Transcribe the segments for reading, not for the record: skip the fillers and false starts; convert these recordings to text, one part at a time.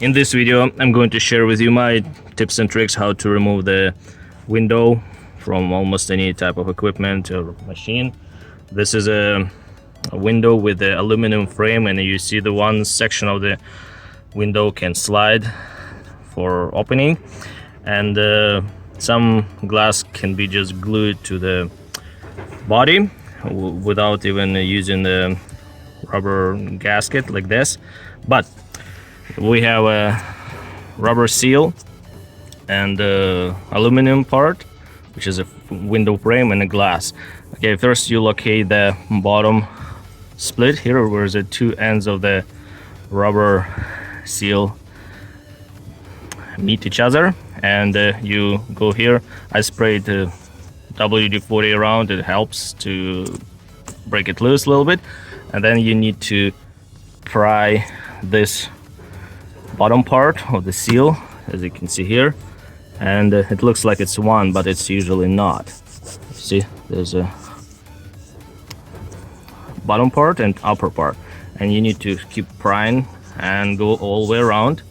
In this video I'm going to share with you my tips and tricks how to remove the window from almost any type of equipment or machine. This is a window with the aluminum frame, and you see the one section of the window can slide for opening, and some glass can be just glued to the body without even using the rubber gasket like this. But we have a rubber seal and aluminum part, which is a window frame, and a glass. Okay, first you locate the bottom split here where the two ends of the rubber seal meet each other, and you go here. I sprayed WD-40 around. It helps to break it loose a little bit, and then you need to pry this bottom part of the seal, as you can see here, and it looks like it's one, but it's usually not. See, there's a bottom part and upper part, and you need to keep prying and go all the way around.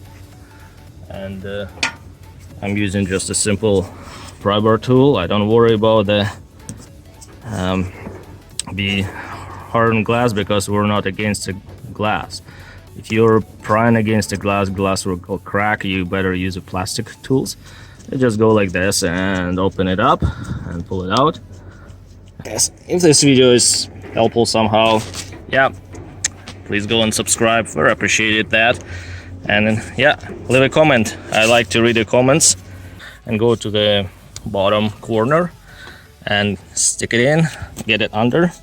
And I'm using just a simple pry bar tool. I don't worry about the hardened glass because we're not against the glass. If you're prying against the glass will crack. You better use a plastic tools. You just go like this and open it up and pull it out. Yes, if this video is helpful somehow, yeah, please go and subscribe. I appreciate that. And then, yeah, leave a comment. I like to read the comments. And go to the bottom corner and stick it in, get it under,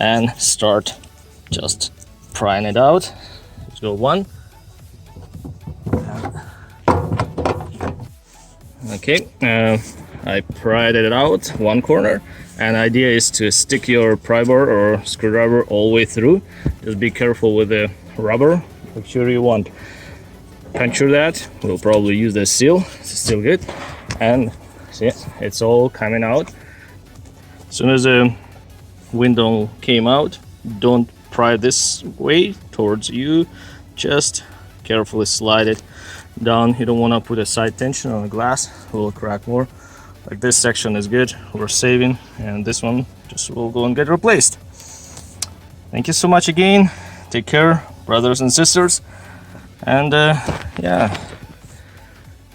and start just prying it out. Let's go one. Okay, I pried it out one corner, and the idea is to stick your pry bar or screwdriver all the way through. Just be careful with the rubber. Make sure you won't puncture that. We'll probably use the seal. It's still good, and see, it's all coming out. As soon as the window came out, don't pry this way towards you, just carefully slide it down. You don't want to put a side tension on the glass, it will crack more. Like this section is good, we're saving, and this one just will go and get replaced. Thank you so much again. Take care, brothers and sisters, and yeah,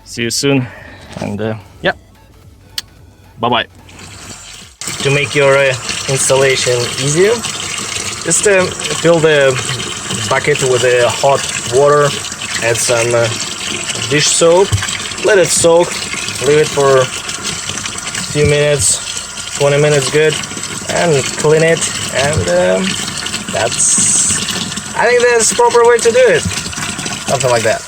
see you soon. And yeah, bye bye. To make your installation easier, just fill the bucket with hot water, add some dish soap, let it soak, leave it for a few minutes, 20 minutes good, and clean it. And I think that's the proper way to do it, something like that.